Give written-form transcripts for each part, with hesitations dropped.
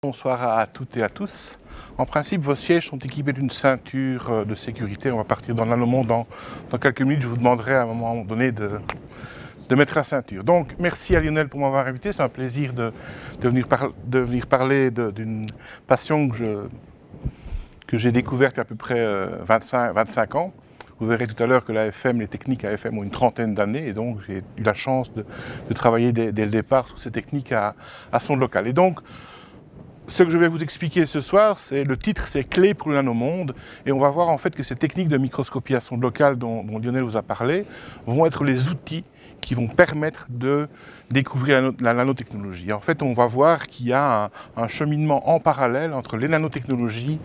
Bonsoir à toutes et à tous. En principe, vos sièges sont équipés d'une ceinture de sécurité. On va partir dans le nanomonde dans quelques minutes. Je vous demanderai à un moment donné de mettre la ceinture. Donc, merci à Lionel pour m'avoir invité. C'est un plaisir de venir parler d'une passion que j'ai découverte il y a à peu près 25 ans. Vous verrez tout à l'heure que les techniques AFM ont une trentaine d'années et donc j'ai eu la chance de travailler dès le départ sur ces techniques à sonde locale. Et donc, ce que je vais vous expliquer ce soir, le titre, c'est Clés pour le nanomonde. Et on va voir en fait que ces techniques de microscopie à sonde locale dont Lionel vous a parlé vont être les outils qui vont permettre de découvrir la nanotechnologie. En fait, on va voir qu'il y a un cheminement en parallèle entre les nanotechnologies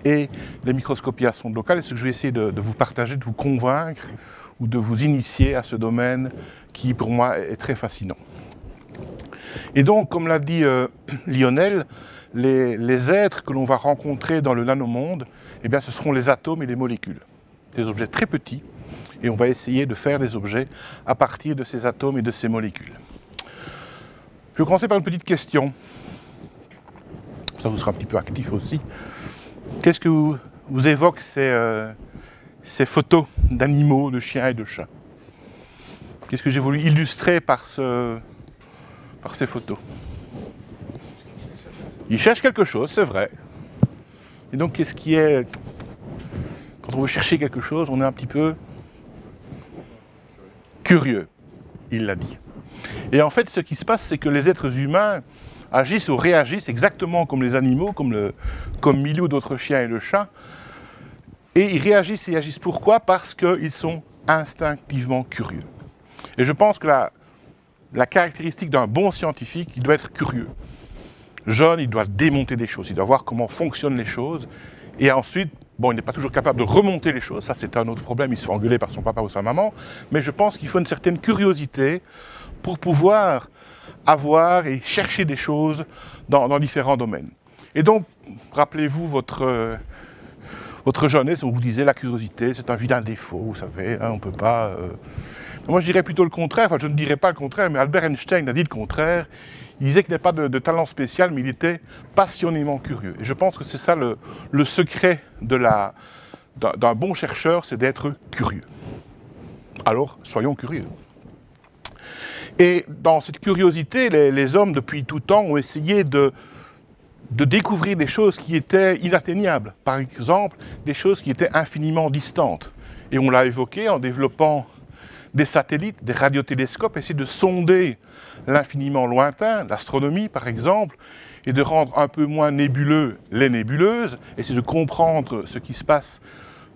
et les microscopies à sonde locale. Et ce que je vais essayer de vous partager, de vous convaincre ou de vous initier à ce domaine qui, pour moi, est très fascinant. Et donc, comme l'a dit Lionel, les êtres que l'on va rencontrer dans le nanomonde, eh bien, ce seront les atomes et les molécules. Des objets très petits, et on va essayer de faire des objets à partir de ces atomes et de ces molécules. Je vais commencer par une petite question. Ça vous sera un petit peu actif aussi. Qu'est-ce que vous évoquent ces photos d'animaux, de chiens et de chats? Qu'est-ce que j'ai voulu illustrer par ces photos? Ils cherchent quelque chose, c'est vrai. Et donc, qu'est-ce qui est... Quand on veut chercher quelque chose, on est un petit peu curieux, il l'a dit. Et en fait, ce qui se passe, c'est que les êtres humains agissent ou réagissent exactement comme les animaux, comme Milou d'autres chiens et le chat. Et ils réagissent et agissent pourquoi? Parce qu'ils sont instinctivement curieux. Et je pense que la caractéristique d'un bon scientifique, il doit être curieux. Jeune, il doit démonter des choses, il doit voir comment fonctionnent les choses, et ensuite, bon, il n'est pas toujours capable de remonter les choses, ça c'est un autre problème, il se fait engueuler par son papa ou sa maman, mais je pense qu'il faut une certaine curiosité pour pouvoir avoir et chercher des choses dans différents domaines. Et donc, rappelez-vous votre jeunesse, on vous disait la curiosité, c'est un vilain défaut, vous savez, hein, on ne peut pas... Moi je dirais plutôt le contraire, enfin je ne dirais pas le contraire, mais Albert Einstein a dit le contraire. Il disait qu'il n'avait pas de talent spécial, mais il était passionnément curieux. Et je pense que c'est ça le secret d'un bon chercheur, c'est d'être curieux. Alors, soyons curieux. Et dans cette curiosité, les hommes, depuis tout temps, ont essayé de découvrir des choses qui étaient inatteignables. Par exemple, des choses qui étaient infiniment distantes. Et on l'a évoqué en développant des satellites, des radiotélescopes, essayer de sonder l'infiniment lointain, l'astronomie par exemple, et de rendre un peu moins nébuleux les nébuleuses, essayer de comprendre ce qui se passe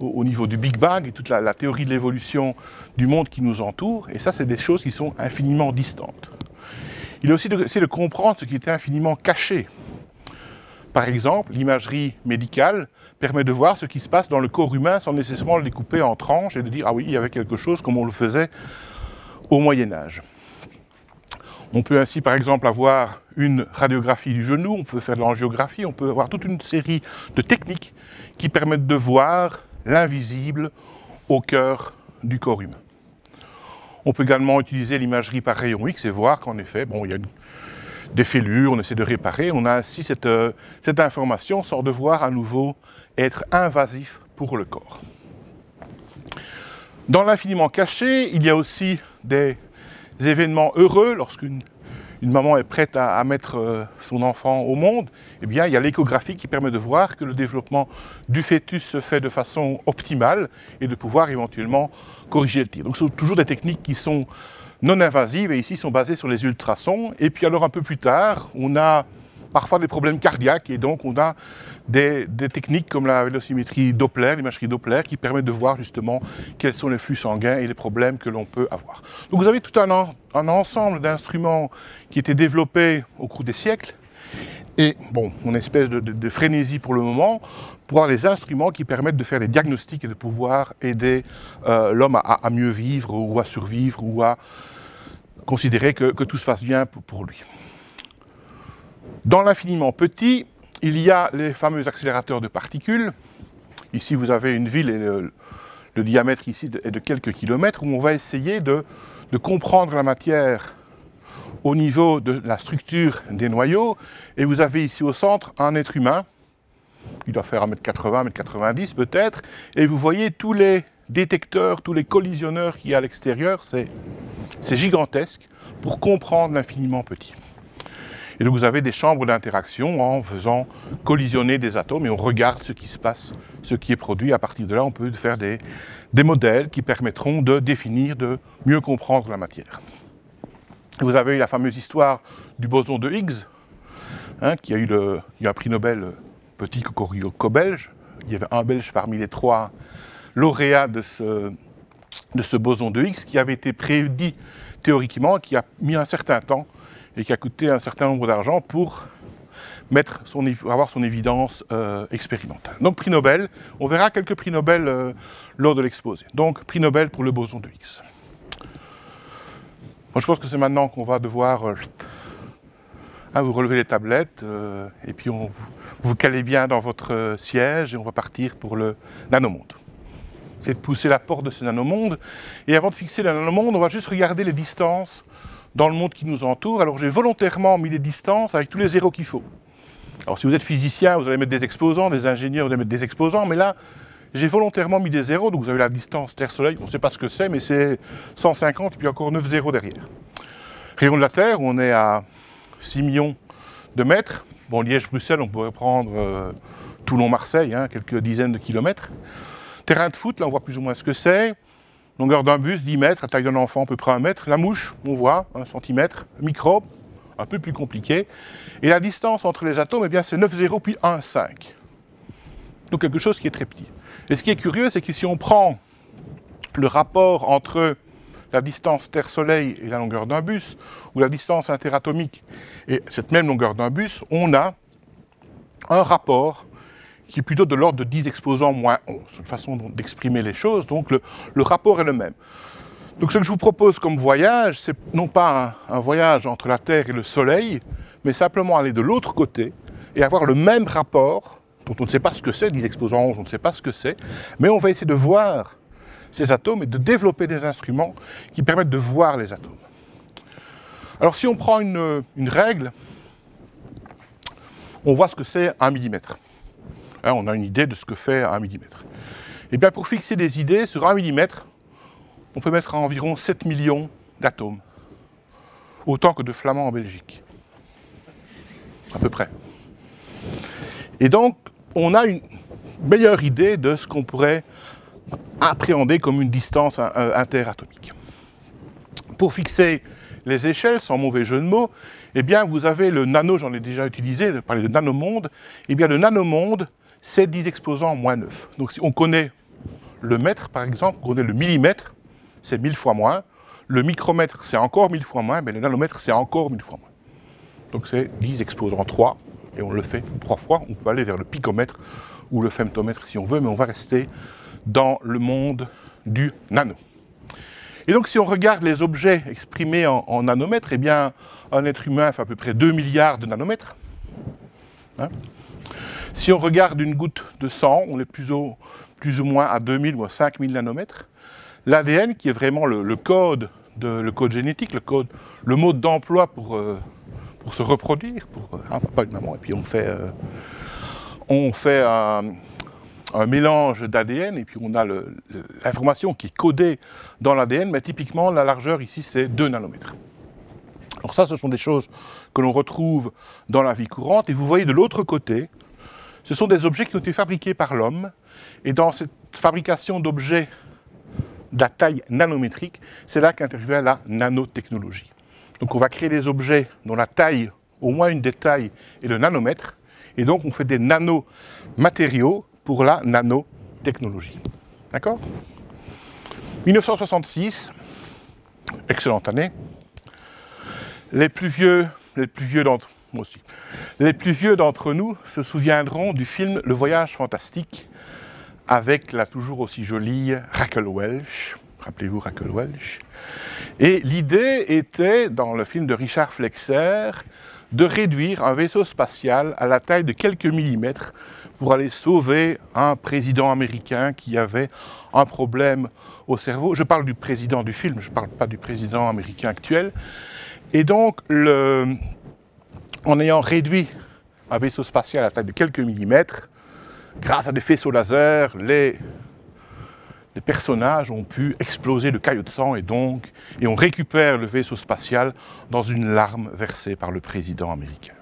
au niveau du Big Bang et toute la théorie de l'évolution du monde qui nous entoure, et ça c'est des choses qui sont infiniment distantes. Il est aussi d'essayer de comprendre ce qui était infiniment caché. Par exemple, l'imagerie médicale permet de voir ce qui se passe dans le corps humain sans nécessairement le découper en tranches et de dire « Ah oui, il y avait quelque chose comme on le faisait au Moyen-Âge ». On peut ainsi, par exemple, avoir une radiographie du genou, on peut faire de l'angiographie, on peut avoir toute une série de techniques qui permettent de voir l'invisible au cœur du corps humain. On peut également utiliser l'imagerie par rayon X et voir qu'en effet, bon, il y a des fêlures, on essaie de réparer, on a ainsi cette information sans devoir à nouveau être invasif pour le corps. Dans l'infiniment caché, il y a aussi des événements heureux lorsqu'une maman est prête à mettre son enfant au monde. Eh bien, il y a l'échographie qui permet de voir que le développement du fœtus se fait de façon optimale et de pouvoir éventuellement corriger le tir. Donc, ce sont toujours des techniques qui sont non invasives et ici sont basées sur les ultrasons. Et puis alors un peu plus tard, on a parfois des problèmes cardiaques et donc on a des techniques comme la vélocimétrie Doppler, l'imagerie Doppler, qui permettent de voir justement quels sont les flux sanguins et les problèmes que l'on peut avoir. Donc vous avez tout un ensemble d'instruments qui étaient développés au cours des siècles et bon, une espèce de frénésie pour le moment, pour avoir des instruments qui permettent de faire des diagnostics et de pouvoir aider l'homme à mieux vivre ou à survivre ou à considérer que tout se passe bien pour lui. Dans l'infiniment petit, il y a les fameux accélérateurs de particules. Ici, vous avez une ville et le diamètre ici est de quelques kilomètres où on va essayer de comprendre la matière au niveau de la structure des noyaux, et vous avez ici au centre un être humain, il doit faire 1m80, 1m90 peut-être, et vous voyez tous les détecteurs, tous les collisionneurs qu'il y a à l'extérieur, c'est gigantesque pour comprendre l'infiniment petit. Et donc vous avez des chambres d'interaction en faisant collisionner des atomes et on regarde ce qui se passe, ce qui est produit. À partir de là, on peut faire des modèles qui permettront de définir, de mieux comprendre la matière. Vous avez eu la fameuse histoire du boson de Higgs, hein, il y a eu un prix Nobel petit cocorico belge. Il y avait un Belge parmi les 3 lauréats de ce boson de Higgs qui avait été prédit théoriquement, qui a mis un certain temps et qui a coûté un certain nombre d'argent pour avoir son évidence expérimentale. Donc prix Nobel, on verra quelques prix Nobel lors de l'exposé. Donc prix Nobel pour le boson de Higgs. Moi, je pense que c'est maintenant qu'on va devoir vous relever les tablettes et puis vous calez bien dans votre siège et on va partir pour le nanomonde. C'est de pousser la porte de ce nanomonde et avant de fixer le nanomonde, on va juste regarder les distances dans le monde qui nous entoure. Alors j'ai volontairement mis des distances avec tous les zéros qu'il faut. Alors si vous êtes physicien, vous allez mettre des exposants, des ingénieurs, vous allez mettre des exposants, mais là, j'ai volontairement mis des zéros, donc vous avez la distance Terre-Soleil, on ne sait pas ce que c'est, mais c'est 150, puis encore 9 zéros derrière. Rayon de la Terre, on est à 6 millions de mètres. Bon, Liège-Bruxelles, on pourrait prendre Toulon-Marseille, hein, quelques dizaines de kilomètres. Terrain de foot, là on voit plus ou moins ce que c'est. Longueur d'un bus, 10 mètres, la taille d'un enfant, à peu près 1 mètre. La mouche, on voit, 1 centimètre. Microbe, un peu plus compliqué. Et la distance entre les atomes, eh bien, c'est 9 zéros puis 1, 5. Donc quelque chose qui est très petit. Et ce qui est curieux, c'est que si on prend le rapport entre la distance Terre-Soleil et la longueur d'un bus, ou la distance interatomique et cette même longueur d'un bus, on a un rapport qui est plutôt de l'ordre de 10 exposants moins 11. C'est une façon d'exprimer les choses, donc le rapport est le même. Donc ce que je vous propose comme voyage, c'est non pas un voyage entre la Terre et le Soleil, mais simplement aller de l'autre côté et avoir le même rapport, dont on ne sait pas ce que c'est, 10 exposants 11, on ne sait pas ce que c'est, mais on va essayer de voir ces atomes et de développer des instruments qui permettent de voir les atomes. Alors si on prend une règle, on voit ce que c'est 1 millimètre. Hein, on a une idée de ce que fait 1 millimètre. Et bien pour fixer des idées, sur 1 millimètre, on peut mettre environ 7 millions d'atomes. Autant que de flamands en Belgique. À peu près. Et donc, on a une meilleure idée de ce qu'on pourrait appréhender comme une distance interatomique. Pour fixer les échelles, sans mauvais jeu de mots, eh bien, vous avez le nano, j'en ai déjà utilisé, je parlais de nanomonde. Eh bien, le nanomonde, c'est 10 exposants moins 9. Donc, si on connaît le mètre, par exemple, on connaît le millimètre, c'est 1000 fois moins. Le micromètre, c'est encore 1000 fois moins, mais le nanomètre, c'est encore 1000 fois moins. Donc, c'est 10 exposants 3, et on le fait 3 fois. On peut aller vers le picomètre ou le femtomètre si on veut, mais on va rester dans le monde du nano. Et donc, si on regarde les objets exprimés en nanomètres, eh bien, un être humain fait à peu près 2 milliards de nanomètres. Hein? Si on regarde une goutte de sang, on est plus ou moins à 2000 ou à 5000 nanomètres. L'ADN, qui est vraiment le code génétique, le mode d'emploi pour se reproduire, pour un papa et une maman, et puis on fait un mélange d'ADN, et puis on a l'information qui est codée dans l'ADN, mais typiquement, la largeur ici, c'est 2 nanomètres. Alors ça, ce sont des choses que l'on retrouve dans la vie courante, et vous voyez de l'autre côté, ce sont des objets qui ont été fabriqués par l'homme, et dans cette fabrication d'objets de la taille nanométrique, c'est là qu'intervient la nanotechnologie. Donc on va créer des objets dont la taille, au moins une des tailles, est le nanomètre, et donc on fait des nanomatériaux pour la nanotechnologie. D'accord ? 1966, excellente année. Les plus vieux d'entre nous se souviendront du film Le Voyage fantastique avec la toujours aussi jolie Raquel Welch. Rappelez-vous Raquel Welch. Et l'idée était, dans le film de Richard Flexer, de réduire un vaisseau spatial à la taille de quelques millimètres pour aller sauver un président américain qui avait un problème au cerveau. Je parle du président du film, je ne parle pas du président américain actuel. Et donc, en ayant réduit un vaisseau spatial à la taille de quelques millimètres, grâce à des faisceaux laser, les personnages ont pu exploser le caillot de sang et on récupère le vaisseau spatial dans une larme versée par le président américain.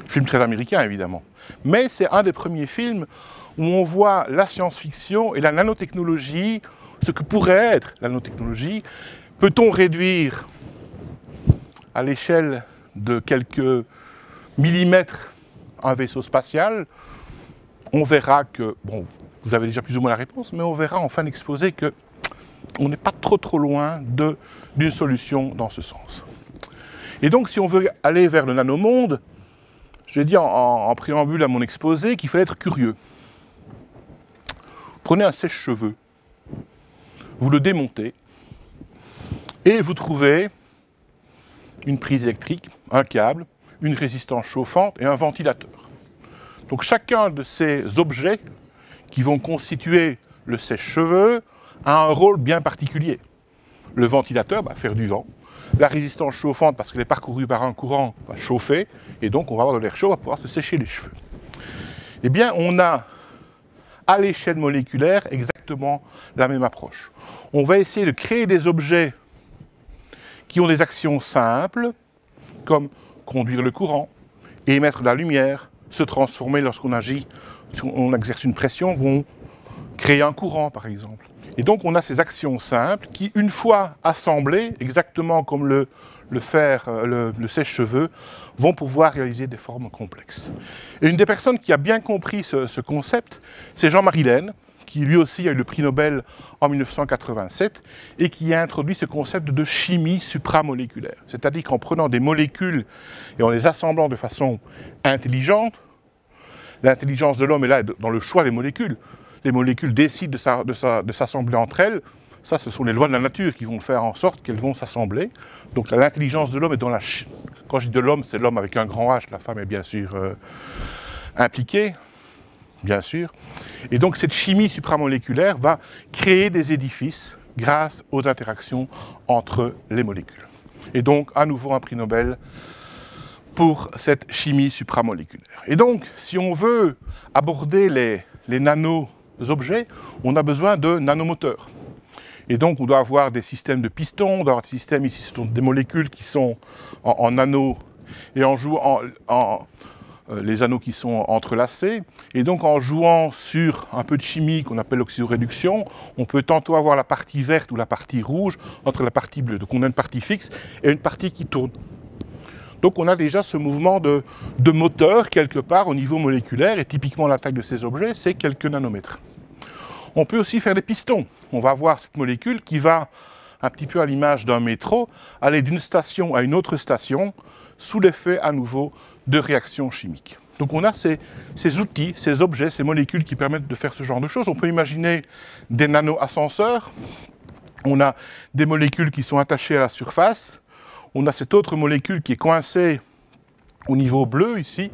Film très américain, évidemment. Mais c'est un des premiers films où on voit la science-fiction et la nanotechnologie, ce que pourrait être la nanotechnologie. Peut-on réduire à l'échelle de quelques millimètres un vaisseau spatial? On verra que, bon, vous avez déjà plus ou moins la réponse, mais on verra en fin d'exposé qu'on n'est pas trop loin d'une solution dans ce sens. Et donc, si on veut aller vers le nanomonde, j'ai dit en préambule à mon exposé qu'il fallait être curieux. Prenez un sèche-cheveux, vous le démontez, et vous trouvez une prise électrique, un câble, une résistance chauffante et un ventilateur. Donc chacun de ces objets qui vont constituer le sèche-cheveux a un rôle bien particulier. Le ventilateur va faire du vent, la résistance chauffante, parce qu'elle est parcourue par un courant, va chauffer, et donc on va avoir de l'air chaud, on va pouvoir se sécher les cheveux. Eh bien, on a à l'échelle moléculaire exactement la même approche. On va essayer de créer des objets qui ont des actions simples, comme conduire le courant, émettre de la lumière, se transformer lorsqu'on agit, on exerce une pression, vont créer un courant, par exemple. Et donc, on a ces actions simples qui, une fois assemblées, exactement comme le sèche-cheveux, vont pouvoir réaliser des formes complexes. Et une des personnes qui a bien compris ce concept, c'est Jean-Marie Lehn, qui lui aussi a eu le prix Nobel en 1987, et qui a introduit ce concept de chimie supramoléculaire. C'est-à-dire qu'en prenant des molécules et en les assemblant de façon intelligente, l'intelligence de l'homme est là dans le choix des molécules. Les molécules décident de s'assembler entre elles. Ça, ce sont les lois de la nature qui vont faire en sorte qu'elles vont s'assembler. Donc l'intelligence de l'homme est dans la... Quand je dis de l'homme, c'est l'homme avec un grand H. La femme est bien sûr impliquée, bien sûr. Et donc cette chimie supramoléculaire va créer des édifices grâce aux interactions entre les molécules. Et donc, à nouveau, un prix Nobel pour cette chimie supramoléculaire. Et donc, si on veut aborder les nano-objets, on a besoin de nanomoteurs. Et donc, on doit avoir des systèmes de pistons, on doit avoir des systèmes, ici, ce sont des molécules qui sont en anneaux, et les anneaux qui sont entrelacés. Et donc, en jouant sur un peu de chimie qu'on appelle l'oxydoréduction, on peut tantôt avoir la partie verte ou la partie rouge entre la partie bleue. Donc, on a une partie fixe et une partie qui tourne. Donc, on a déjà ce mouvement de moteur quelque part au niveau moléculaire, et typiquement la taille de ces objets, c'est quelques nanomètres. On peut aussi faire des pistons. On va avoir cette molécule qui va, un petit peu à l'image d'un métro, aller d'une station à une autre station sous l'effet à nouveau de réactions chimiques. Donc on a ces outils, ces objets, ces molécules qui permettent de faire ce genre de choses. On peut imaginer des nano-ascenseurs. On a des molécules qui sont attachées à la surface. On a cette autre molécule qui est coincée au niveau bleu ici,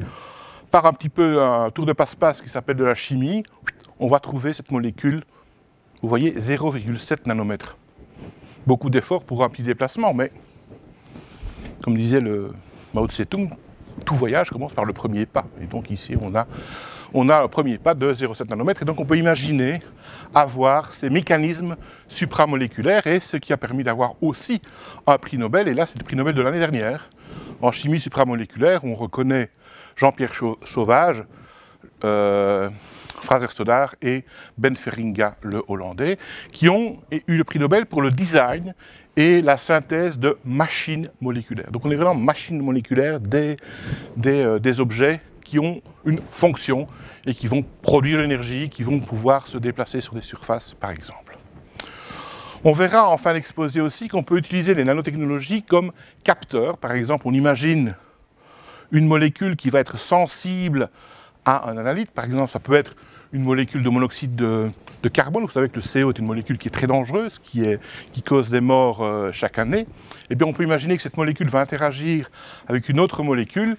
par un petit peu un tour de passe-passe qui s'appelle de la chimie. On va trouver cette molécule, vous voyez, 0,7 nanomètres. Beaucoup d'efforts pour un petit déplacement, mais comme disait le Mao Tse-tung, tout voyage commence par le premier pas. Et donc ici, on a un premier pas de 0,7 nanomètres. Et donc on peut imaginer avoir ces mécanismes supramoléculaires, et ce qui a permis d'avoir aussi un prix Nobel. Et là, c'est le prix Nobel de l'année dernière, en chimie supramoléculaire, où on reconnaît Jean-Pierre Sauvage, Fraser Stoddart et Ben Feringa, le Hollandais, qui ont eu le prix Nobel pour le design et la synthèse de machines moléculaires. Donc on est vraiment machines moléculaires des objets qui ont une fonction et qui vont produire l'énergie, qui vont pouvoir se déplacer sur des surfaces, par exemple. On verra en fin d'exposé aussi qu'on peut utiliser les nanotechnologies comme capteurs. Par exemple, on imagine une molécule qui va être sensible à un analyte. Par exemple, ça peut être une molécule de monoxyde de carbone. Vous savez que le CO est une molécule qui est très dangereuse, qui cause des morts chaque année. Eh bien, on peut imaginer que cette molécule va interagir avec une autre molécule.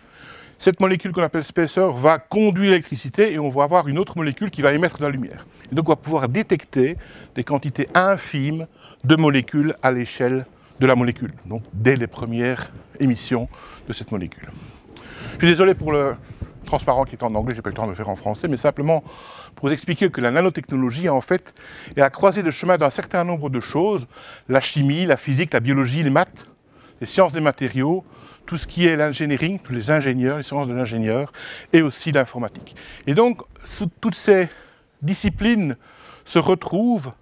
Cette molécule qu'on appelle spacer va conduire l'électricité, et on va avoir une autre molécule qui va émettre de la lumière. Et donc, on va pouvoir détecter des quantités infimes de molécules à l'échelle de la molécule, donc dès les premières émissions de cette molécule. Je suis désolé pour le transparent qui est en anglais, je n'ai pas eu le temps de le faire en français, mais simplement pour vous expliquer que la nanotechnologie, en fait, est à la croisée de chemin d'un certain nombre de choses, la chimie, la physique, la biologie, les maths, les sciences des matériaux, tout ce qui est l'ingénierie, tous les ingénieurs, les sciences de l'ingénieur, et aussi l'informatique. Et donc, toutes ces disciplines se retrouvent,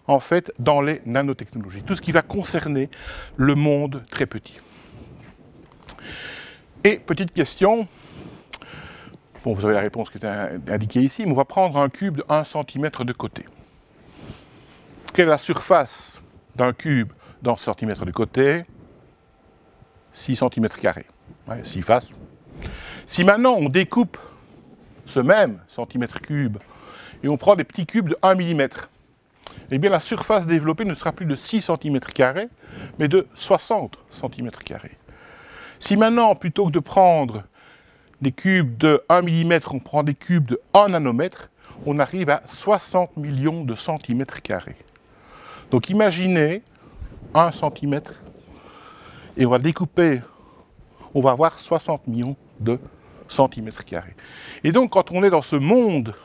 en fait, dans les nanotechnologies, tout ce qui va concerner le monde très petit. Et petite question, bon, vous avez la réponse qui est indiquée ici, mais on va prendre un cube de 1 cm de côté. Quelle est la surface d'un cube dans centimètres de côté? 6 cm². Ouais, 6 faces. Si maintenant on découpe ce même centimètre cube et on prend des petits cubes de 1 mm, eh bien la surface développée ne sera plus de 6 cm², mais de 60 cm². Si maintenant, plutôt que de prendre des cubes de 1 mm, on prend des cubes de 1 nanomètre, on arrive à 60 millions de centimètres². Donc imaginez 1 cm, et on va découper, on va avoir 60 millions de centimètres². Et donc quand on est dans ce monde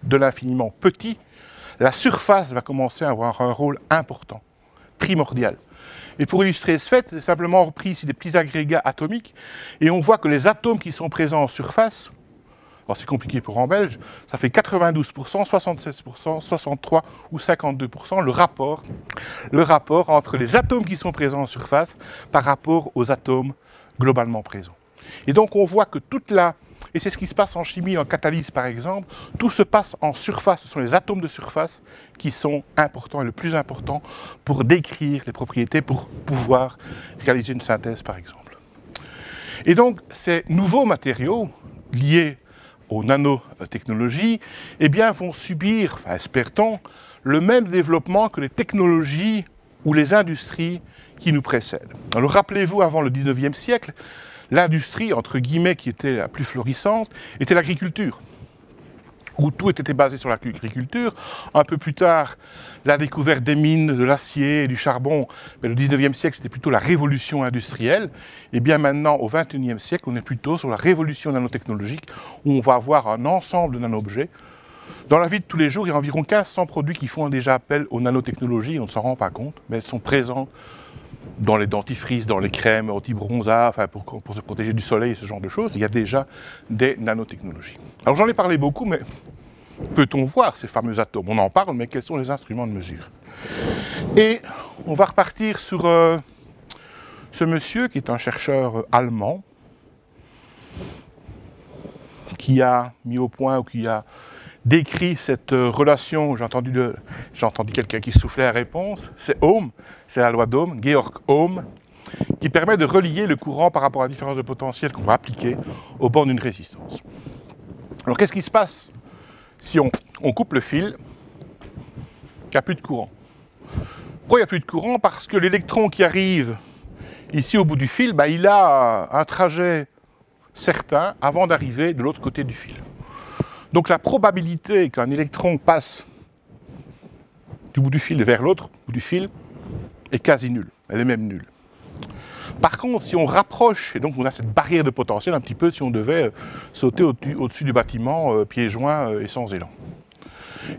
de l'infiniment petit, la surface va commencer à avoir un rôle important, primordial. Et pour illustrer ce fait, c'est simplement repris ici des petits agrégats atomiques, et on voit que les atomes qui sont présents en surface, alors c'est compliqué pour en belge, ça fait 92%, 76%, 63% ou 52%, le rapport entre les atomes qui sont présents en surface par rapport aux atomes globalement présents. Et donc on voit que toute la... Et c'est ce qui se passe en chimie, en catalyse par exemple, tout se passe en surface, ce sont les atomes de surface qui sont importants et le plus important pour décrire les propriétés, pour pouvoir réaliser une synthèse par exemple. Et donc ces nouveaux matériaux liés aux nanotechnologies, eh bien, vont subir, enfin, espère-t-on, le même développement que les technologies ou les industries qui nous précèdent. Alors rappelez-vous, avant le 19e siècle, l'industrie, entre guillemets, qui était la plus florissante, était l'agriculture, où tout était basé sur l'agriculture. Un peu plus tard, la découverte des mines, de l'acier et du charbon, mais le 19e siècle, c'était plutôt la révolution industrielle. Et bien maintenant, au 21e siècle, on est plutôt sur la révolution nanotechnologique, où on va avoir un ensemble de nano-objets. Dans la vie de tous les jours, il y a environ 1500 produits qui font déjà appel aux nanotechnologies, on ne s'en rend pas compte, mais elles sont présentes dans les dentifrices, dans les crèmes anti-bronzage, enfin pour se protéger du soleil, ce genre de choses, il y a déjà des nanotechnologies. Alors j'en ai parlé beaucoup, mais peut-on voir ces fameux atomes? On en parle, mais quels sont les instruments de mesure? Et on va repartir sur ce monsieur qui est un chercheur allemand, qui a mis au point, ou qui a décrit cette relation, j'ai entendu quelqu'un qui soufflait la réponse, c'est Ohm, c'est la loi d'Ohm, Georg Ohm, qui permet de relier le courant par rapport à la différence de potentiel qu'on va appliquer aux bornes d'une résistance. Alors qu'est-ce qui se passe si on coupe le fil, qu'il n'y a plus de courant? Pourquoi il n'y a plus de courant? Parce que l'électron qui arrive ici au bout du fil, il a un trajet certain avant d'arriver de l'autre côté du fil. Donc la probabilité qu'un électron passe du bout du fil vers l'autre bout du fil est quasi nulle, elle est même nulle. Par contre, si on rapproche, et donc on a cette barrière de potentiel un petit peu si on devait sauter au-dessus du bâtiment pieds joints et sans élan.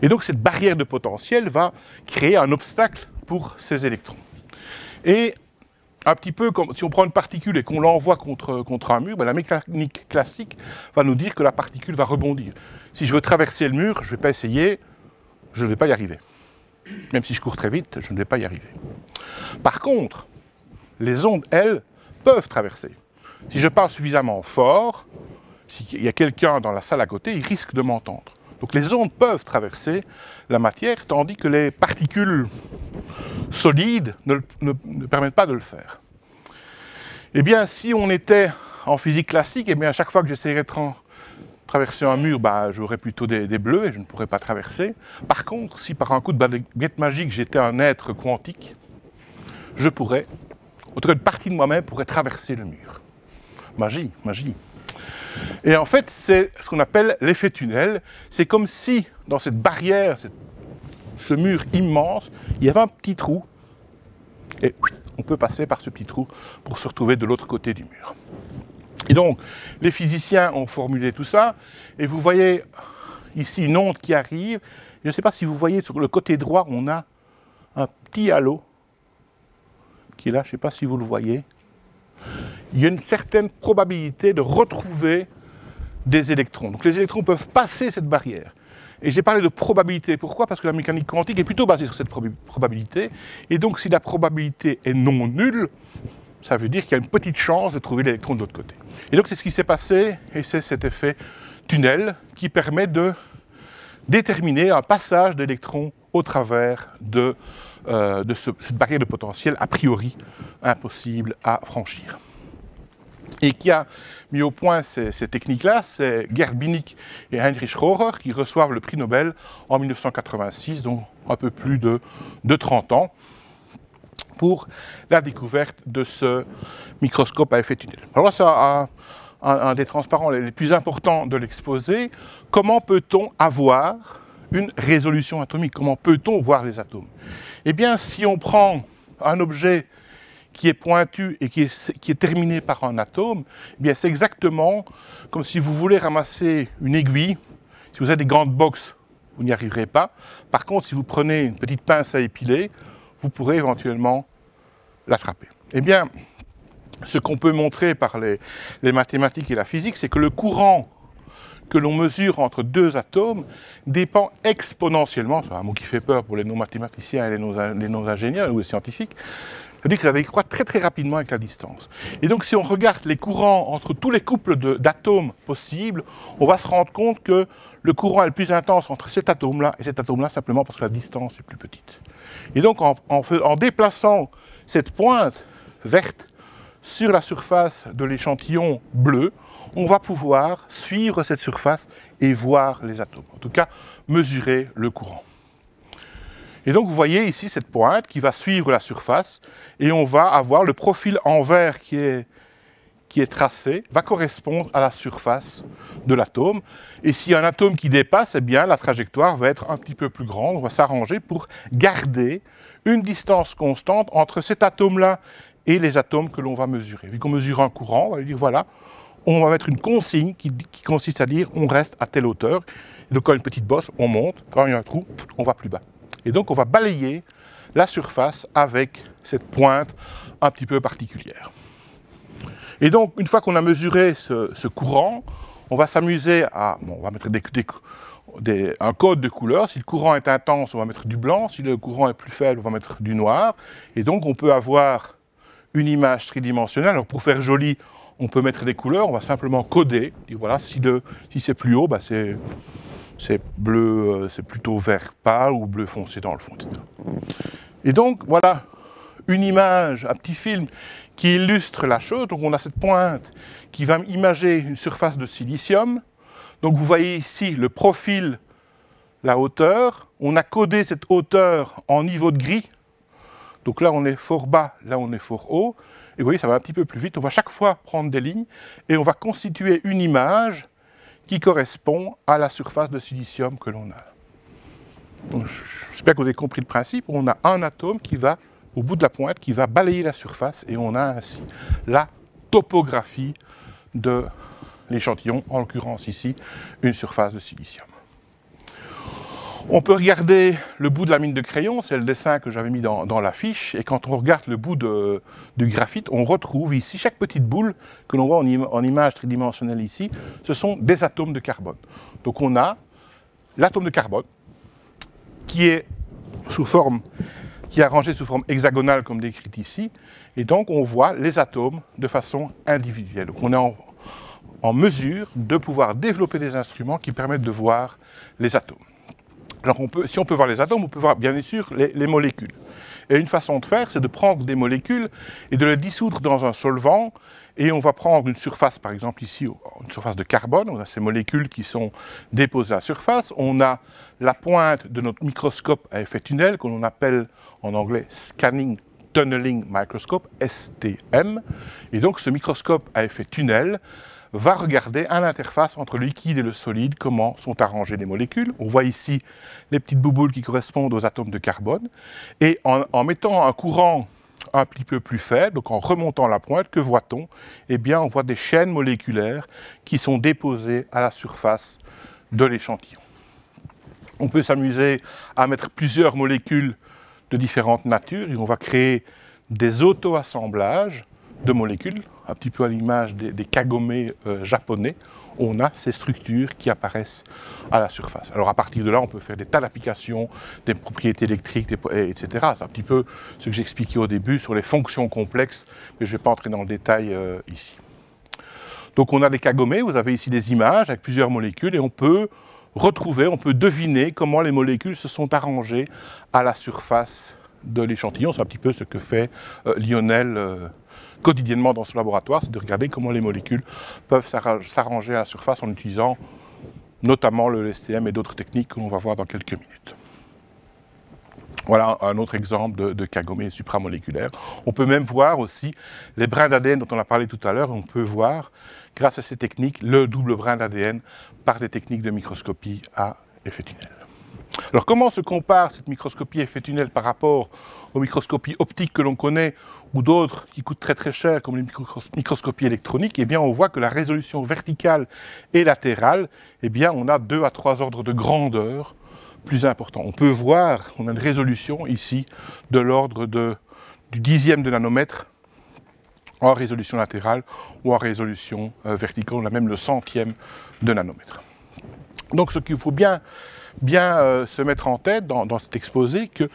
Et donc cette barrière de potentiel va créer un obstacle pour ces électrons. Et un petit peu comme si on prend une particule et qu'on l'envoie contre un mur, la mécanique classique va nous dire que la particule va rebondir. Si je veux traverser le mur, je ne vais pas essayer, je ne vais pas y arriver. Même si je cours très vite, je ne vais pas y arriver. Par contre, les ondes, elles, peuvent traverser. Si je parle suffisamment fort, s'il y a quelqu'un dans la salle à côté, il risque de m'entendre. Donc les ondes peuvent traverser la matière, tandis que les particules solides ne permettent pas de le faire. Eh bien, si on était en physique classique, eh bien, à chaque fois que j'essaierais de traverser un mur, j'aurais plutôt des bleus et je ne pourrais pas traverser. Par contre, si par un coup de baguette magique, j'étais un être quantique, je pourrais, en tout cas une partie de moi-même pourrait traverser le mur. Magie, magie. Et en fait, c'est ce qu'on appelle l'effet tunnel. C'est comme si, dans cette barrière, ce mur immense, il y avait un petit trou, et on peut passer par ce petit trou pour se retrouver de l'autre côté du mur. Et donc, les physiciens ont formulé tout ça, et vous voyez ici une onde qui arrive. Je ne sais pas si vous voyez, sur le côté droit, on a un petit halo qui est là, je ne sais pas si vous le voyez. Il y a une certaine probabilité de retrouver des électrons. Donc les électrons peuvent passer cette barrière. Et j'ai parlé de probabilité. Pourquoi? Parce que la mécanique quantique est plutôt basée sur cette probabilité. Et donc si la probabilité est non nulle, ça veut dire qu'il y a une petite chance de trouver l'électron de l'autre côté. Et donc c'est ce qui s'est passé, et c'est cet effet tunnel qui permet de déterminer un passage d'électrons au travers de cette barrière de potentiel a priori impossible à franchir. Et qui a mis au point ces techniques-là, c'est Gerd Binnig et Heinrich Rohrer qui reçoivent le prix Nobel en 1986, donc un peu plus de 30 ans, pour la découverte de ce microscope à effet tunnel. Alors c'est un des transparents les plus importants de l'exposé. Comment peut-on avoir une résolution atomique? Comment peut-on voir les atomes? Eh bien, si on prend un objet qui est pointu et qui est terminé par un atome, eh bien c'est exactement comme si vous voulez ramasser une aiguille. Si vous avez des grandes boxes, vous n'y arriverez pas. Par contre, si vous prenez une petite pince à épiler, vous pourrez éventuellement l'attraper. Eh bien, ce qu'on peut montrer par les mathématiques et la physique, c'est que le courant que l'on mesure entre deux atomes dépend exponentiellement, c'est un mot qui fait peur pour les non-mathématiciens et les non-ingénieurs ou les scientifiques, c'est-à-dire que ça décroît très très rapidement avec la distance. Et donc si on regarde les courants entre tous les couples d'atomes possibles, on va se rendre compte que le courant est le plus intense entre cet atome-là et cet atome-là, simplement parce que la distance est plus petite. Et donc en déplaçant cette pointe verte sur la surface de l'échantillon bleu, on va pouvoir suivre cette surface et voir les atomes. En tout cas, mesurer le courant. Et donc vous voyez ici cette pointe qui va suivre la surface et on va avoir le profil en vert qui est tracé, va correspondre à la surface de l'atome. Et s'il y a un atome qui dépasse, eh bien la trajectoire va être un petit peu plus grande. On va s'arranger pour garder une distance constante entre cet atome-là et les atomes que l'on va mesurer. Vu qu'on mesure un courant, on va dire voilà, on va mettre une consigne qui consiste à dire on reste à telle hauteur. Et donc quand il y a une petite bosse, on monte, quand il y a un trou, on va plus bas. Et donc on va balayer la surface avec cette pointe un petit peu particulière. Et donc une fois qu'on a mesuré ce courant, on va s'amuser à... Bon, on va mettre un code de couleur. Si le courant est intense, on va mettre du blanc. Si le courant est plus faible, on va mettre du noir. Et donc on peut avoir une image tridimensionnelle. Alors pour faire joli, on peut mettre des couleurs. On va simplement coder. Et voilà, si c'est plus haut, bah c'est bleu, c'est plutôt vert pâle ou bleu foncé dans le fond, etc. Et donc, voilà une image, un petit film qui illustre la chose. Donc, on a cette pointe qui va imager une surface de silicium. Donc, vous voyez ici le profil, la hauteur. On a codé cette hauteur en niveau de gris. Donc là, on est fort bas, là, on est fort haut. Et vous voyez, ça va un petit peu plus vite. On va chaque fois prendre des lignes et on va constituer une image qui correspond à la surface de silicium que l'on a. J'espère que vous avez compris le principe. On a un atome qui va, au bout de la pointe, qui va balayer la surface et on a ainsi la topographie de l'échantillon, en l'occurrence ici, une surface de silicium. On peut regarder le bout de la mine de crayon, c'est le dessin que j'avais mis dans la fiche, et quand on regarde le bout du graphite, on retrouve ici chaque petite boule que l'on voit en image tridimensionnelle ici, ce sont des atomes de carbone. Donc on a l'atome de carbone qui est arrangé sous forme hexagonale comme décrit ici, et donc on voit les atomes de façon individuelle. Donc on est en mesure de pouvoir développer des instruments qui permettent de voir les atomes. Alors si on peut voir les atomes, on peut voir bien sûr les molécules. Et une façon de faire, c'est de prendre des molécules et de les dissoudre dans un solvant. Et on va prendre une surface, par exemple ici, une surface de carbone. On a ces molécules qui sont déposées à la surface. On a la pointe de notre microscope à effet tunnel, que l'on appelle en anglais Scanning Tunneling Microscope, STM. Et donc ce microscope à effet tunnel va regarder à l'interface entre le liquide et le solide comment sont arrangées les molécules. On voit ici les petites bouboules qui correspondent aux atomes de carbone. Et en mettant un courant être un petit peu plus faible, donc en remontant la pointe, que voit-on? Eh bien, on voit des chaînes moléculaires qui sont déposées à la surface de l'échantillon. On peut s'amuser à mettre plusieurs molécules de différentes natures et on va créer des auto-assemblages de molécules, un petit peu à l'image des kagome japonais. On a ces structures qui apparaissent à la surface. Alors à partir de là, on peut faire des tas d'applications, des propriétés électriques, etc. C'est un petit peu ce que j'expliquais au début sur les fonctions complexes, mais je ne vais pas entrer dans le détail ici. Donc on a des kagome, vous avez ici des images avec plusieurs molécules et on peut retrouver, on peut deviner comment les molécules se sont arrangées à la surface de l'échantillon. C'est un petit peu ce que fait Lionel quotidiennement dans son laboratoire, c'est de regarder comment les molécules peuvent s'arranger à la surface en utilisant notamment le LSTM et d'autres techniques que l'on va voir dans quelques minutes. Voilà un autre exemple de kagome supramoléculaire. On peut même voir aussi les brins d'ADN dont on a parlé tout à l'heure. On peut voir, grâce à ces techniques, le double brin d'ADN par des techniques de microscopie à effet tunnel. Alors comment se compare cette microscopie à effet tunnel par rapport aux microscopies optiques que l'on connaît ou d'autres qui coûtent très très cher comme les microscopies électroniques? Eh bien on voit que la résolution verticale et latérale, eh bien on a 2 à 3 ordres de grandeur plus importants. On peut voir, on a une résolution ici de l'ordre du dixième de nanomètre en résolution latérale ou en résolution verticale, on a même le centième de nanomètre. Donc ce qu'il faut bien se mettre en tête dans cet exposé, que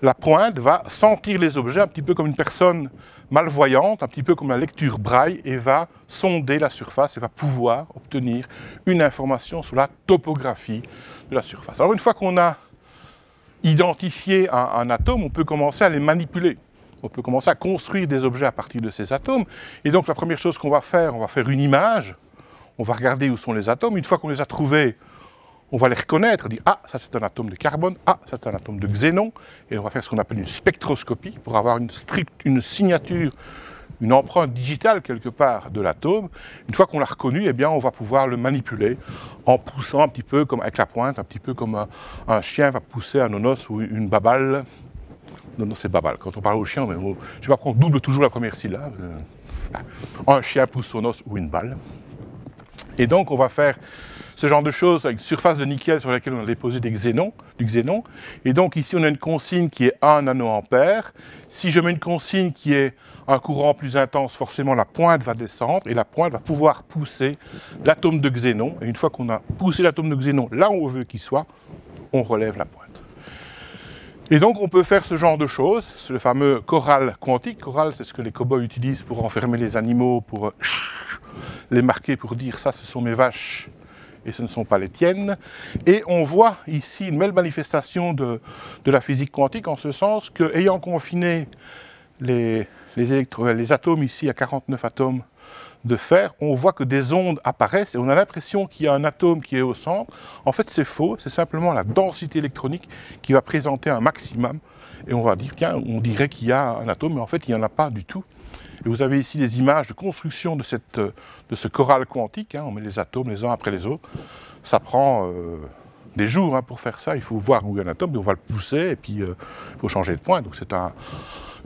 la pointe va sentir les objets un petit peu comme une personne malvoyante, un petit peu comme la lecture braille, et va sonder la surface et va pouvoir obtenir une information sur la topographie de la surface. Alors une fois qu'on a identifié un atome, on peut commencer à les manipuler. On peut commencer à construire des objets à partir de ces atomes. Et donc la première chose qu'on va faire, on va faire une image, on va regarder où sont les atomes. Une fois qu'on les a trouvés, on va les reconnaître, on dit « Ah, ça c'est un atome de carbone, ah, ça c'est un atome de xénon », et on va faire ce qu'on appelle une spectroscopie pour avoir une signature, une empreinte digitale quelque part de l'atome. Une fois qu'on l'a reconnu, eh bien, on va pouvoir le manipuler en poussant un petit peu comme avec la pointe, un petit peu comme un chien va pousser un nonos ou une babale. Nonos c'est babale. Quand on parle au chien, je ne sais pas pourquoi on double toujours la première syllabe. Un chien pousse son os ou une balle. Et donc on va faire ce genre de choses avec une surface de nickel sur laquelle on a déposé du xénon. Et donc ici on a une consigne qui est 1 nanoampère. Si je mets une consigne qui est un courant plus intense, forcément la pointe va descendre et la pointe va pouvoir pousser l'atome de xénon. Et une fois qu'on a poussé l'atome de xénon là où on veut qu'il soit, on relève la pointe. Et donc on peut faire ce genre de choses, c'est le fameux corral quantique. Corral, c'est ce que les cow-boys utilisent pour enfermer les animaux, pour les marquer, pour dire ça ce sont mes vaches et ce ne sont pas les tiennes. Et on voit ici une belle manifestation de la physique quantique, en ce sens qu'ayant confiné les atomes ici à 49 atomes de fer, on voit que des ondes apparaissent et on a l'impression qu'il y a un atome qui est au centre. En fait, c'est faux, c'est simplement la densité électronique qui va présenter un maximum. Et on va dire, tiens, on dirait qu'il y a un atome, mais en fait, il n'y en a pas du tout. Et vous avez ici les images de construction de ce corral quantique, on met les atomes les uns après les autres. Ça prend des jours pour faire ça, il faut voir où il y a un atome, puis on va le pousser, et puis il faut changer de point. Donc c'est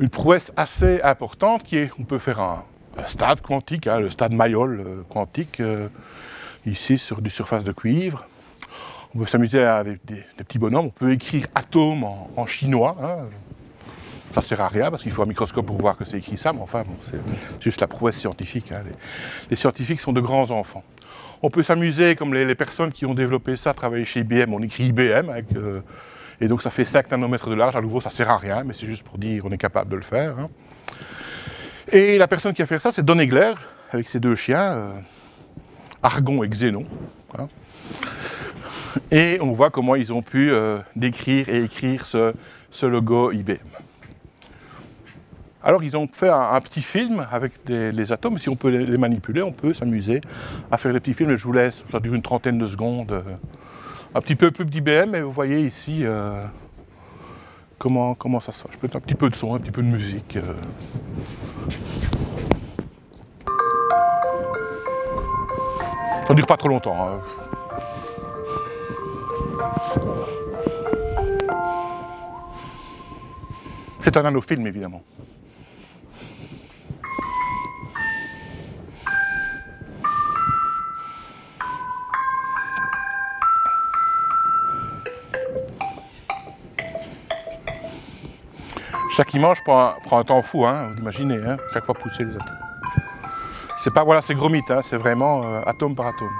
une prouesse assez importante on peut faire un stade quantique, le stade Mayol quantique, ici sur du surface de cuivre. On peut s'amuser à des petits bonhommes, on peut écrire atome en chinois. Ça ne sert à rien parce qu'il faut un microscope pour voir que c'est écrit ça, mais enfin, bon, c'est juste la prouesse scientifique. Les scientifiques sont de grands enfants. On peut s'amuser, comme les personnes qui ont développé ça, travailler chez IBM, on écrit IBM, et donc ça fait 5 nanomètres de large. À nouveau, ça ne sert à rien, mais c'est juste pour dire qu'on est capable de le faire. Et la personne qui a fait ça, c'est Don Egler, avec ses 2 chiens, Argon et Xénon. Et on voit comment ils ont pu décrire et écrire ce logo IBM. Alors ils ont fait un petit film avec les atomes. Si on peut les manipuler, on peut s'amuser à faire des petits films. Je vous laisse, ça dure une trentaine de secondes. Un petit peu pub d'IBM, et vous voyez ici comment ça se fait. Je peux mettre un petit peu de son, un petit peu de musique. Ça ne dure pas trop longtemps. C'est un nanofilm, évidemment. Chaque image prend un temps fou, hein, vous imaginez, hein, chaque fois pousser les atomes. C'est pas, voilà, c'est gromite, hein, c'est vraiment atome par atome.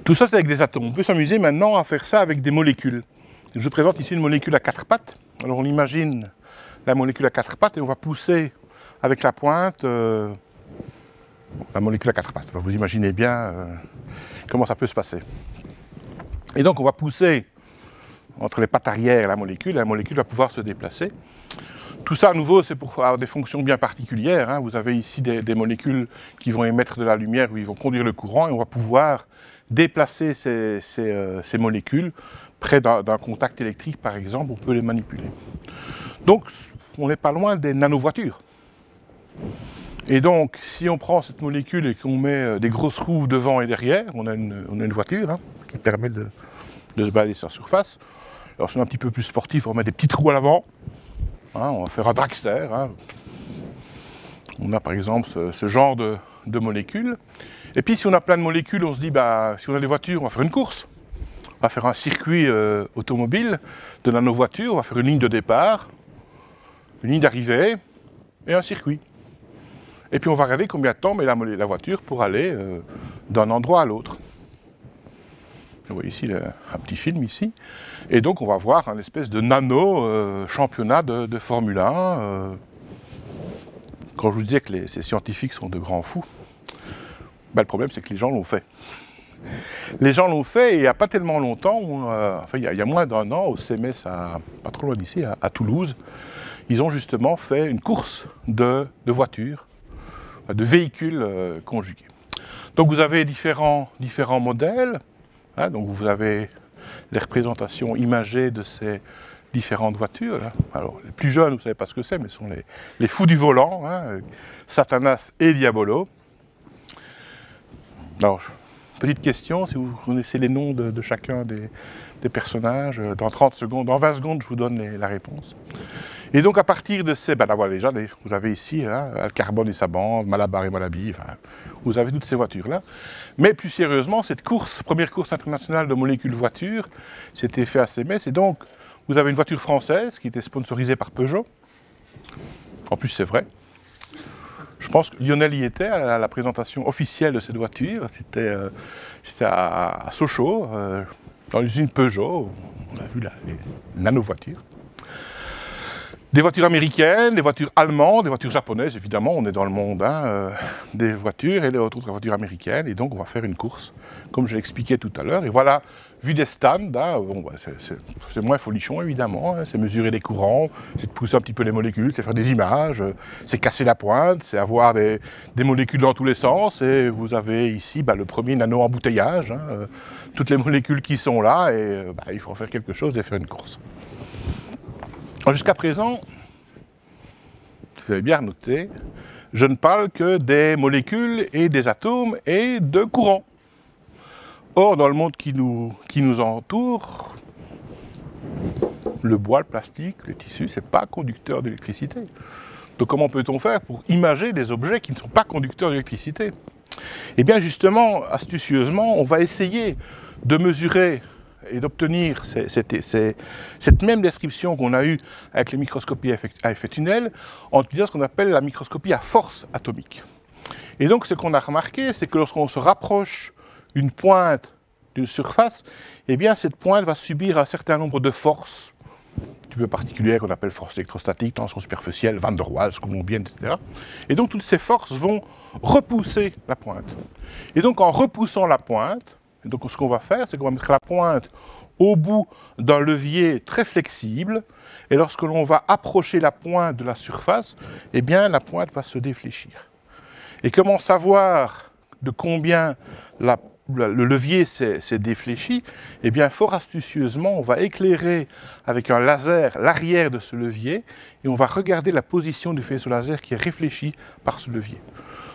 Tout ça, c'est avec des atomes. On peut s'amuser maintenant à faire ça avec des molécules. Je vous présente ici une molécule à 4 pattes. Alors on imagine la molécule à 4 pattes et on va pousser avec la pointe la molécule à 4 pattes. Vous imaginez bien comment ça peut se passer. Et donc on va pousser entre les pattes arrière et la molécule va pouvoir se déplacer. Tout ça, à nouveau, c'est pour avoir des fonctions bien particulières, hein. Vous avez ici des molécules qui vont émettre de la lumière, où ils vont conduire le courant, et on va pouvoir déplacer ces molécules près d'un contact électrique, par exemple, on peut les manipuler. Donc, on n'est pas loin des nanovoitures. Et donc, si on prend cette molécule et qu'on met des grosses roues devant et derrière, on a une voiture, hein, qui permet de se balader sur la surface. Alors, si on est un petit peu plus sportif, on met des petites roues à l'avant. Hein, on va faire un dragster. Hein. On a par exemple ce genre de molécules. Et puis si on a plein de molécules, on se dit, bah, si on a des voitures, on va faire une course. On va faire un circuit automobile de nanovoitures, on va faire une ligne de départ, une ligne d'arrivée et un circuit. Et puis on va regarder combien de temps met la voiture pour aller d'un endroit à l'autre. Vous voyez ici un petit film ici. Et donc on va voir un espèce de nano championnat de Formule 1. Quand je vous disais que ces scientifiques sont de grands fous, ben, le problème c'est que les gens l'ont fait. Les gens l'ont fait et il n'y a pas tellement longtemps, enfin il y a moins d'un an, au CMS, pas trop loin d'ici, à Toulouse, ils ont justement fait une course de voitures, de véhicules conjugués. Donc vous avez différents modèles. Hein, donc vous avez les représentations imagées de ces différentes voitures. Hein. Alors les plus jeunes, vous ne savez pas ce que c'est, mais ce sont les fous du volant, hein, Satanas et Diabolo. Alors, petite question, si vous connaissez les noms de chacun des personnages, dans 30 secondes, dans 20 secondes, je vous donne la réponse. Et donc à partir de ces, ben là voilà déjà, vous avez ici hein, Alcarbone et sa bande, Malabar et Malabi, enfin, vous avez toutes ces voitures-là. Mais plus sérieusement, cette course, première course internationale de molécules voitures, c'était fait à CMS, et donc vous avez une voiture française qui était sponsorisée par Peugeot. En plus c'est vrai. Je pense que Lionel y était à la présentation officielle de cette voiture, c'était à Sochaux, dans l'usine Peugeot, on a vu les nano-voitures. Des voitures américaines, des voitures allemandes, des voitures japonaises, évidemment, on est dans le monde hein, des voitures et des autres voitures américaines, et donc on va faire une course, comme je l'expliquais tout à l'heure. Et voilà, vu des stands, hein, bon, bah, c'est moins folichon évidemment, hein, c'est mesurer les courants, c'est de pousser un petit peu les molécules, c'est faire des images, c'est casser la pointe, c'est avoir des molécules dans tous les sens, et vous avez ici bah, le premier nano-embouteillage, hein, toutes les molécules qui sont là, et bah, il faut en faire quelque chose et faire une course. Jusqu'à présent, vous avez bien noté, je ne parle que des molécules et des atomes et de courants. Or, dans le monde qui nous entoure, le bois, le plastique, le tissu, ce n'est pas conducteur d'électricité. Donc comment peut-on faire pour imager des objets qui ne sont pas conducteurs d'électricité? Eh bien justement, astucieusement, on va essayer de mesurer et d'obtenir cette même description qu'on a eue avec les microscopies à effet tunnel en utilisant ce qu'on appelle la microscopie à force atomique. Et donc ce qu'on a remarqué, c'est que lorsqu'on se rapproche une pointe d'une surface, eh bien cette pointe va subir un certain nombre de forces, un peu particulières qu'on appelle force électrostatique, tension superficielle, Van der Waals, colombienne, etc. Et donc toutes ces forces vont repousser la pointe. Et donc en repoussant la pointe, donc ce qu'on va faire, c'est qu'on va mettre la pointe au bout d'un levier très flexible, et lorsque l'on va approcher la pointe de la surface, eh bien la pointe va se défléchir. Et comment savoir de combien le levier s'est défléchi, eh bien, fort astucieusement, on va éclairer avec un laser l'arrière de ce levier et on va regarder la position du faisceau laser qui est réfléchi par ce levier.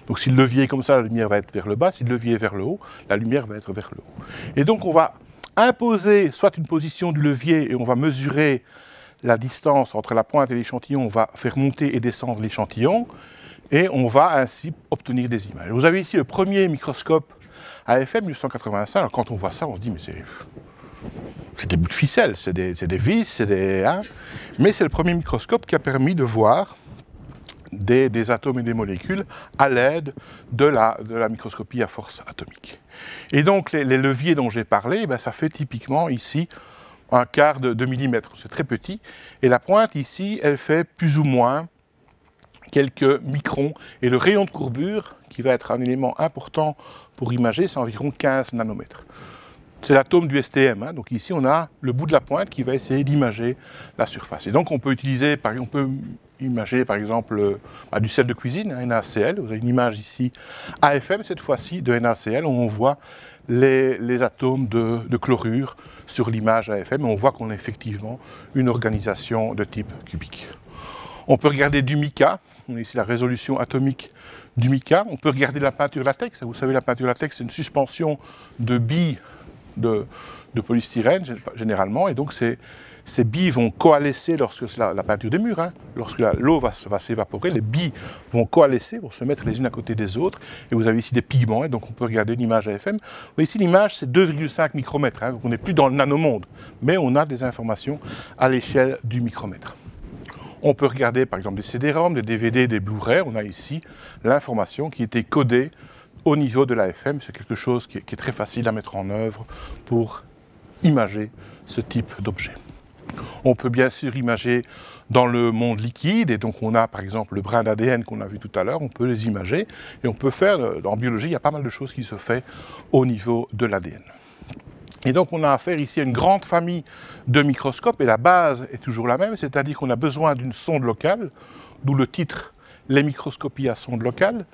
Donc si le levier est comme ça, la lumière va être vers le bas, si le levier est vers le haut, la lumière va être vers le haut. Et donc on va imposer soit une position du levier et on va mesurer la distance entre la pointe et l'échantillon, on va faire monter et descendre l'échantillon et on va ainsi obtenir des images. Vous avez ici le premier microscope AFM 1885. Alors quand on voit ça, on se dit mais c'est des bouts de ficelle, c'est des vis, c'est des... Hein, mais c'est le premier microscope qui a permis de voir des atomes et des molécules à l'aide de la microscopie à force atomique. Et donc les leviers dont j'ai parlé, ben, ça fait typiquement ici un quart de millimètre, c'est très petit, et la pointe ici, elle fait plus ou moins quelques microns, et le rayon de courbure, qui va être un élément important pour imager, c'est environ 15 nanomètres. C'est l'atome du STM, hein. Donc ici on a le bout de la pointe qui va essayer d'imager la surface. Et donc on peut utiliser, on peut imager par exemple du sel de cuisine, hein, NaCl. Vous avez une image ici AFM cette fois-ci de NaCl où on voit les atomes de chlorure sur l'image AFM et on voit qu'on a effectivement une organisation de type cubique. On peut regarder du mica, on a ici la résolution atomique du mica. On peut regarder la peinture latex. Vous savez, la peinture latex, c'est une suspension de billes de polystyrène, généralement, et donc ces billes vont coalescer lorsque c'est la peinture des murs, hein. Lorsque l'eau va s'évaporer, les billes vont coalescer, vont se mettre les unes à côté des autres, et vous avez ici des pigments, et donc on peut regarder une image AFM. Vous voyez ici, l'image, c'est 2,5 micromètres, hein, donc on n'est plus dans le nanomonde, mais on a des informations à l'échelle du micromètre. On peut regarder par exemple des CD-ROM, des DVD, des Blu-ray, on a ici l'information qui était codée au niveau de l'AFM, c'est quelque chose qui est très facile à mettre en œuvre pour imager ce type d'objet. On peut bien sûr imager dans le monde liquide, et donc on a par exemple le brin d'ADN qu'on a vu tout à l'heure, on peut les imager, et on peut faire, en biologie, il y a pas mal de choses qui se font au niveau de l'ADN. Et donc on a affaire ici à une grande famille de microscopes, et la base est toujours la même, c'est-à-dire qu'on a besoin d'une sonde locale, d'où le titre « Les microscopies à sonde locale »,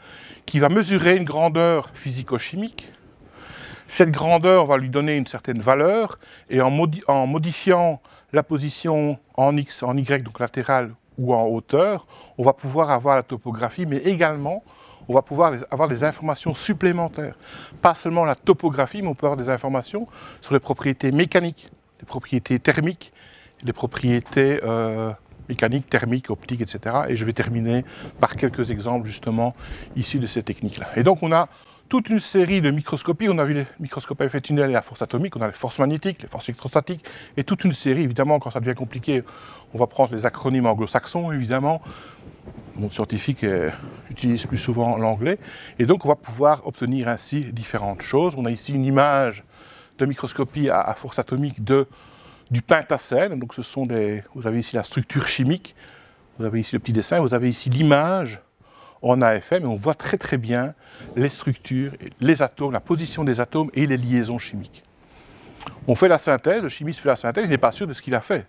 qui va mesurer une grandeur physico-chimique. Cette grandeur va lui donner une certaine valeur, et en modifiant la position en X, en Y, donc latérale ou en hauteur, on va pouvoir avoir la topographie, mais également on va pouvoir avoir des informations supplémentaires. Pas seulement la topographie, mais on peut avoir des informations sur les propriétés mécaniques, les propriétés thermiques, les propriétés mécaniques, thermiques, optiques, etc. Et je vais terminer par quelques exemples justement ici de ces techniques-là. Et donc on a toute une série de microscopies. On a vu les microscopes à effet tunnel et à force atomique, on a les forces magnétiques, les forces électrostatiques, et toute une série, évidemment, quand ça devient compliqué, on va prendre les acronymes anglo-saxons, évidemment. Le monde scientifique utilise plus souvent l'anglais, et donc on va pouvoir obtenir ainsi différentes choses. On a ici une image de microscopie à force atomique du pentacène, donc ce sont vous avez ici la structure chimique, vous avez ici le petit dessin, vous avez ici l'image en AFM, et on voit très très bien les structures, les atomes, la position des atomes et les liaisons chimiques. On fait la synthèse, le chimiste fait la synthèse, il n'est pas sûr de ce qu'il a fait.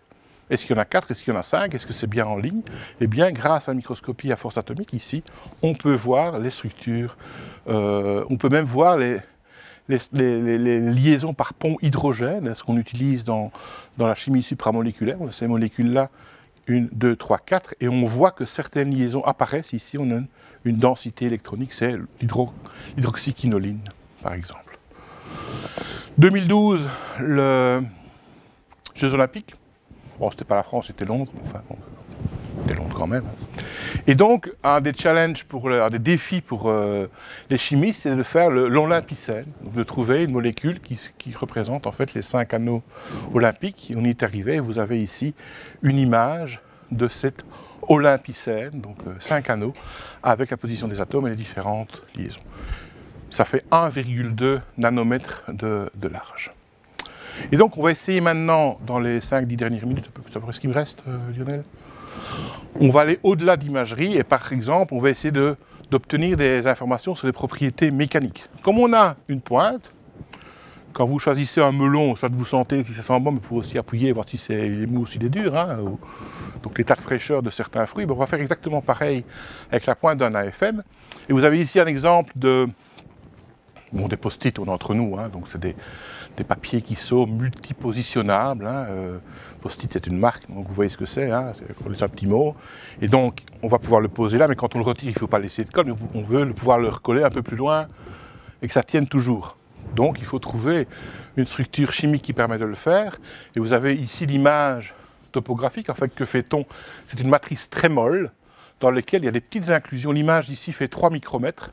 Est-ce qu'il y en a 4, est-ce qu'il y en a 5, est-ce que c'est bien en ligne? Eh bien, grâce à la microscopie à force atomique, ici, on peut voir les structures, on peut même voir les liaisons par pont hydrogène, ce qu'on utilise dans la chimie supramoléculaire. On a ces molécules-là, 1, 2, 3, 4, et on voit que certaines liaisons apparaissent ici. On a une densité électronique, c'est l'hydroxyquinoline, par exemple. 2012, les Jeux Olympiques. Bon, c'était pas la France, c'était Londres, enfin, bon, c'était Londres quand même. Et donc, un des challenges, un des défis pour les chimistes, c'est de faire l'olympicène, donc de trouver une molécule qui représente en fait les 5 anneaux olympiques. On y est arrivé, et vous avez ici une image de cette olympicène, donc 5 anneaux, avec la position des atomes et les différentes liaisons. Ça fait 1,2 nanomètres de large. Et donc on va essayer maintenant, dans les 5-10 dernières minutes, c'est à peu près ce qui me reste, Lionel, on va aller au-delà d'imagerie, et par exemple, on va essayer d'obtenir des informations sur les propriétés mécaniques. Comme on a une pointe, quand vous choisissez un melon, soit vous sentez si ça sent bon, mais vous pouvez aussi appuyer, voir si c'est mou ou s'il est dur, hein, donc l'état de fraîcheur de certains fruits. Ben, on va faire exactement pareil avec la pointe d'un AFM. Et vous avez ici un exemple Bon, des post-it, on est entre nous, hein, donc c'est des papiers qui sont multipositionnables. Hein, post-it, c'est une marque, donc vous voyez ce que c'est, hein, c'est un petit mot. Et donc, on va pouvoir le poser là, mais quand on le retire, il ne faut pas laisser de colle, mais on veut pouvoir le recoller un peu plus loin et que ça tienne toujours. Donc, il faut trouver une structure chimique qui permet de le faire. Et vous avez ici l'image topographique. En fait, que fait-on? C'est une matrice très molle dans laquelle il y a des petites inclusions. L'image ici fait 3 micromètres.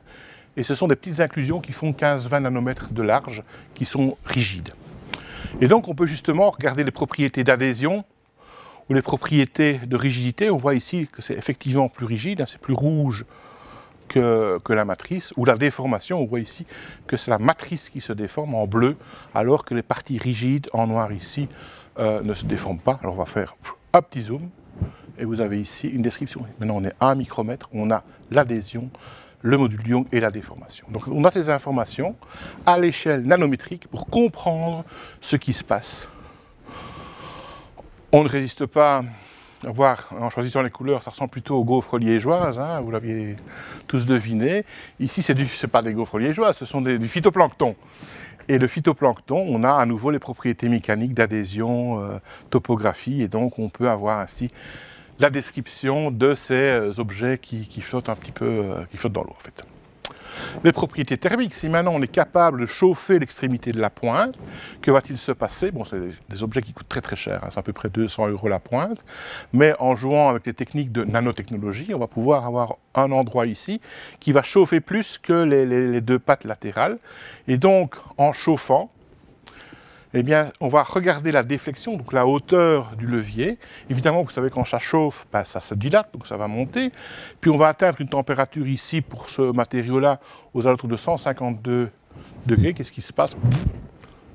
Et ce sont des petites inclusions qui font 15-20 nanomètres de large, qui sont rigides. Et donc, on peut justement regarder les propriétés d'adhésion ou les propriétés de rigidité. On voit ici que c'est effectivement plus rigide, hein, c'est plus rouge que la matrice. Ou la déformation, on voit ici que c'est la matrice qui se déforme en bleu, alors que les parties rigides en noir ici ne se déforment pas. Alors, on va faire un petit zoom. Et vous avez ici une description. Maintenant, on est à 1 micromètre, on a l'adhésion, le module Young et la déformation. Donc on a ces informations à l'échelle nanométrique pour comprendre ce qui se passe. On ne résiste pas à voir, en choisissant les couleurs, ça ressemble plutôt aux gaufres liégeoises, hein, vous l'aviez tous deviné. Ici, c'est pas des gaufres liégeoises, ce sont du phytoplancton. Et le phytoplancton, on a à nouveau les propriétés mécaniques d'adhésion, topographie, et donc on peut avoir ainsi la description de ces objets qui flottent un petit peu, qui flottent dans l'eau en fait. Les propriétés thermiques, si maintenant on est capable de chauffer l'extrémité de la pointe, que va-t-il se passer? Bon, c'est des objets qui coûtent très très cher, hein, c'est à peu près 200 € la pointe, mais en jouant avec les techniques de nanotechnologie, on va pouvoir avoir un endroit ici qui va chauffer plus que les deux pattes latérales, et donc en chauffant, eh bien, on va regarder la déflexion, donc la hauteur du levier. Évidemment, vous savez, quand ça chauffe, ben, ça se dilate, donc ça va monter. Puis on va atteindre une température ici, pour ce matériau-là, aux alentours de 152 degrés. Qu'est-ce qui se passe?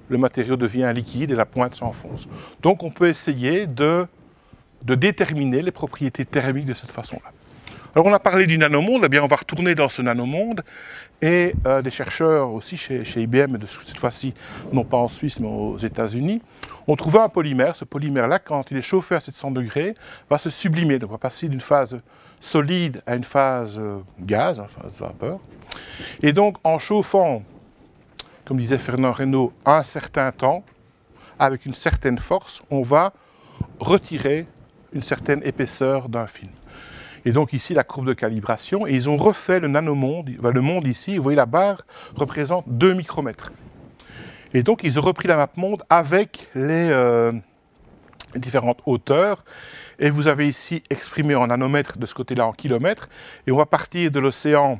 Le matériau devient liquide et la pointe s'enfonce. Donc on peut essayer de déterminer les propriétés thermiques de cette façon-là. Alors on a parlé du nanomonde, eh bien on va retourner dans ce nanomonde et des chercheurs aussi chez IBM, cette fois-ci non pas en Suisse mais aux États-Unis, ont trouvé un polymère. Ce polymère-là, quand il est chauffé à 700 degrés, va se sublimer, donc va passer d'une phase solide à une phase gaz, une phase vapeur. Et donc en chauffant, comme disait Fernand Reynaud, un certain temps, avec une certaine force, on va retirer une certaine épaisseur d'un film. Et donc ici, la courbe de calibration, et ils ont refait le nanomonde, le monde ici, vous voyez la barre représente 2 micromètres. Et donc ils ont repris la map monde avec les différentes hauteurs, et vous avez ici exprimé en nanomètres, de ce côté-là en kilomètres, et on va partir de l'océan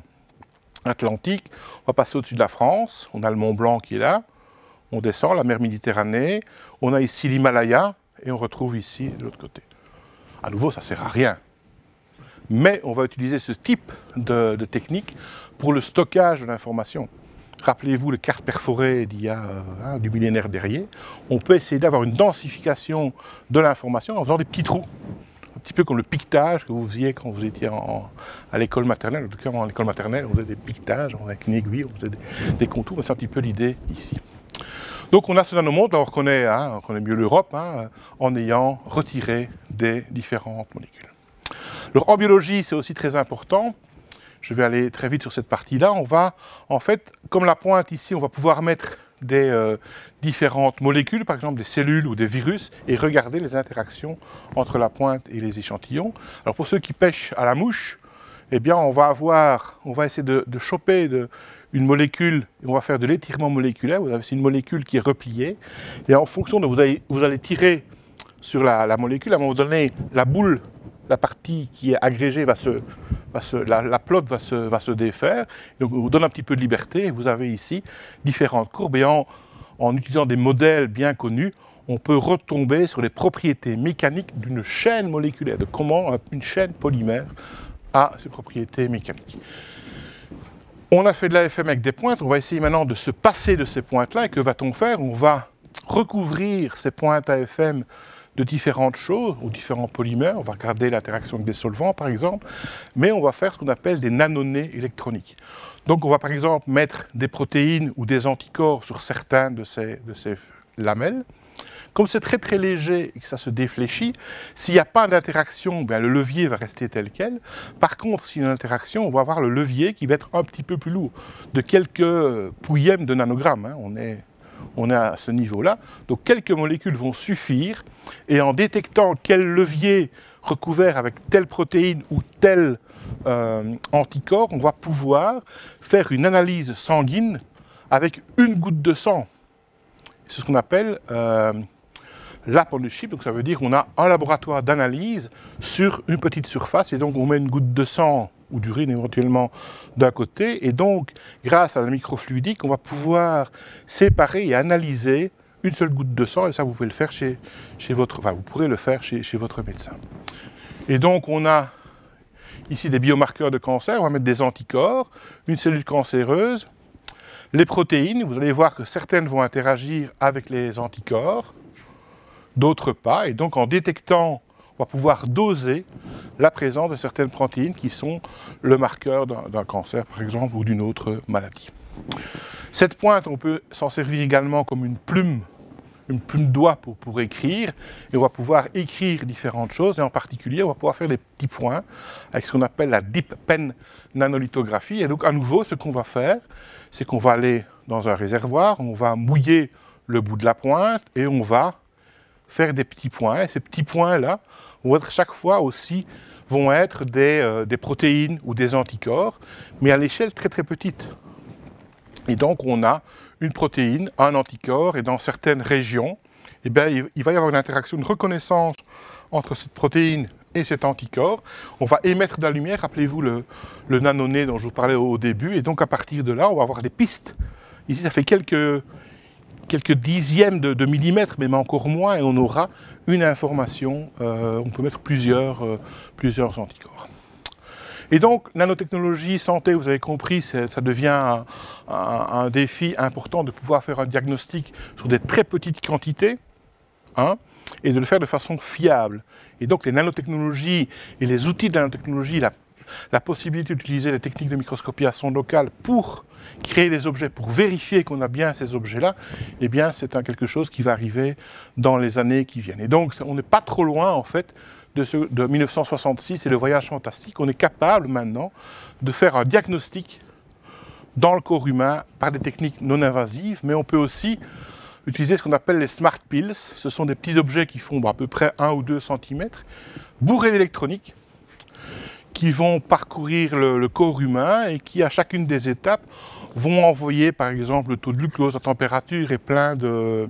Atlantique, on va passer au-dessus de la France, on a le Mont Blanc qui est là, on descend, la mer Méditerranée, on a ici l'Himalaya, et on retrouve ici de l'autre côté. À nouveau, ça ne sert à rien. Mais on va utiliser ce type de technique pour le stockage de l'information. Rappelez-vous les cartes perforées d'il y a du millénaire dernier. On peut essayer d'avoir une densification de l'information en faisant des petits trous. Un petit peu comme le piquetage que vous faisiez quand vous étiez à l'école maternelle. En tout cas, à l'école maternelle, on faisait des piquetages avec une aiguille, on faisait des contours. C'est un petit peu l'idée ici. Donc on a ce nanomonde, on reconnaît mieux l'Europe, en ayant retiré des différentes molécules. Alors, en biologie, c'est aussi très important. Je vais aller très vite sur cette partie-là. On va, en fait, comme la pointe ici, on va pouvoir mettre des différentes molécules, par exemple des cellules ou des virus, et regarder les interactions entre la pointe et les échantillons. Alors, pour ceux qui pêchent à la mouche, eh bien, on va essayer de choper une molécule, et on va faire de l'étirement moléculaire. Vous avez une molécule qui est repliée, et en fonction de vous allez tirer sur la molécule, à un moment donné, la boule, la partie qui est agrégée, la plotte va se défaire. Donc on vous donne un petit peu de liberté et vous avez ici différentes courbes. Et en utilisant des modèles bien connus, on peut retomber sur les propriétés mécaniques d'une chaîne moléculaire, de comment une chaîne polymère a ses propriétés mécaniques. On a fait de l'AFM avec des pointes, on va essayer maintenant de se passer de ces pointes-là. Et que va-t-on faire? On va recouvrir ces pointes AFM de différentes choses, ou différents polymères. On va regarder l'interaction avec des solvants, par exemple, mais on va faire ce qu'on appelle des nanonnées électroniques. Donc on va par exemple mettre des protéines ou des anticorps sur certains de ces lamelles, Comme c'est très très léger et que ça se défléchit, s'il n'y a pas d'interaction, ben, le levier va rester tel quel. Par contre, s'il y a une interaction, on va avoir le levier qui va être un petit peu plus lourd, de quelques pouillèmes de nanogrammes. Hein. On est à ce niveau-là. Donc quelques molécules vont suffire, et en détectant quel levier recouvert avec telle protéine ou tel anticorps, on va pouvoir faire une analyse sanguine avec une goutte de sang. C'est ce qu'on appelle lab on the chip, donc ça veut dire qu'on a un laboratoire d'analyse sur une petite surface, et donc on met une goutte de sang ou d'urine éventuellement d'un côté, et donc grâce à la microfluidique, on va pouvoir séparer et analyser une seule goutte de sang, et ça vous pouvez le faire vous pourrez le faire chez votre médecin. Et donc on a ici des biomarqueurs de cancer, on va mettre des anticorps, une cellule cancéreuse, les protéines, vous allez voir que certaines vont interagir avec les anticorps, d'autres pas, et donc en détectant, on va pouvoir doser la présence de certaines protéines qui sont le marqueur d'un cancer, par exemple, ou d'une autre maladie. Cette pointe, on peut s'en servir également comme une plume doigt pour écrire, et on va pouvoir écrire différentes choses, et en particulier, on va pouvoir faire des petits points avec ce qu'on appelle la Deep Pen nanolithographie. Et donc, à nouveau, ce qu'on va faire, c'est qu'on va aller dans un réservoir, on va mouiller le bout de la pointe, et on va faire des petits points, et ces petits points-là vont être chaque fois aussi des protéines ou des anticorps, mais à l'échelle très très petite. Et donc on a une protéine, un anticorps, et dans certaines régions, eh bien, il va y avoir une interaction, une reconnaissance entre cette protéine et cet anticorps. On va émettre de la lumière, rappelez-vous le nanonnet dont je vous parlais au début, et donc à partir de là, on va avoir des pistes. Ici, ça fait quelques dixièmes de millimètres, mais encore moins, et on aura une information, on peut mettre plusieurs anticorps. Et donc, nanotechnologie, santé, vous avez compris, ça devient un défi important de pouvoir faire un diagnostic sur des très petites quantités, hein, et de le faire de façon fiable. Et donc, les nanotechnologies et les outils de la nanotechnologie, la possibilité d'utiliser les techniques de microscopie à sonde locale pour créer des objets, pour vérifier qu'on a bien ces objets-là, eh bien, c'est quelque chose qui va arriver dans les années qui viennent. Et donc, on n'est pas trop loin, en fait, de 1966 et le voyage fantastique. On est capable, maintenant, de faire un diagnostic dans le corps humain par des techniques non invasives, mais on peut aussi utiliser ce qu'on appelle les smart pills. Ce sont des petits objets qui font à peu près 1 ou 2 cm, bourrés d'électronique, qui vont parcourir le corps humain et qui, à chacune des étapes, vont envoyer, par exemple, le taux de glucose, la température et plein de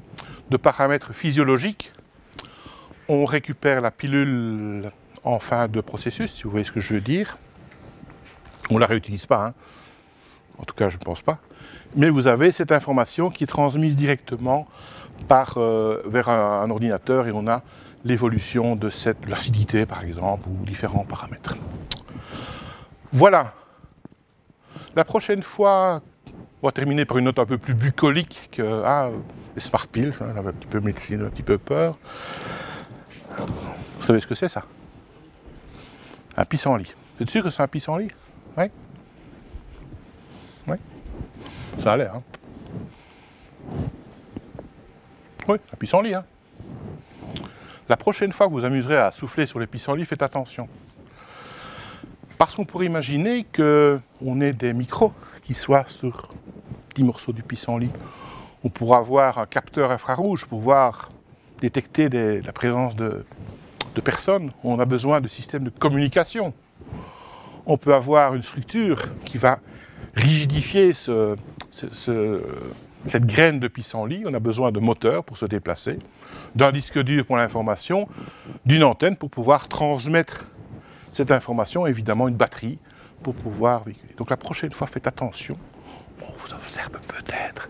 paramètres physiologiques. On récupère la pilule en fin de processus, si vous voyez ce que je veux dire. On ne la réutilise pas, hein. En tout cas, je ne pense pas. Mais vous avez cette information qui est transmise directement vers un ordinateur, et on a l'évolution de l'acidité, par exemple, ou différents paramètres. Voilà. La prochaine fois, on va terminer par une note un peu plus bucolique que les smart pills, hein, un petit peu médecine, un petit peu peur. Vous savez ce que c'est, ça? Un pissenlit. Vous êtes sûr que c'est un pissenlit? Oui. Oui. Ça a l'air, hein. Oui, un pissenlit, hein. La prochaine fois que vous vous amuserez à souffler sur les pissenlits, faites attention. Parce qu'on pourrait imaginer qu'on ait des micros qui soient sur petits morceaux du pissenlit. On pourra avoir un capteur infrarouge pour voir, détecter la présence de personnes. On a besoin de systèmes de communication. On peut avoir une structure qui va rigidifier cette graine de pissenlit. On a besoin de moteurs pour se déplacer, d'un disque dur pour l'information, d'une antenne pour pouvoir transmettre cette information, évidemment une batterie pour pouvoir véhiculer. Donc la prochaine fois, faites attention. On vous observe peut-être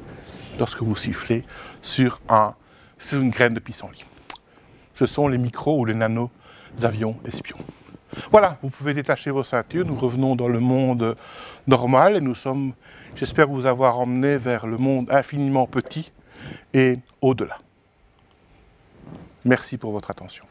lorsque vous sifflez sur une graine de pissenlit. Ce sont les micros ou les nano-avions espions. Voilà, vous pouvez détacher vos ceintures. Nous revenons dans le monde normal et nous sommes, j'espère vous avoir emmené vers le monde infiniment petit et au-delà. Merci pour votre attention.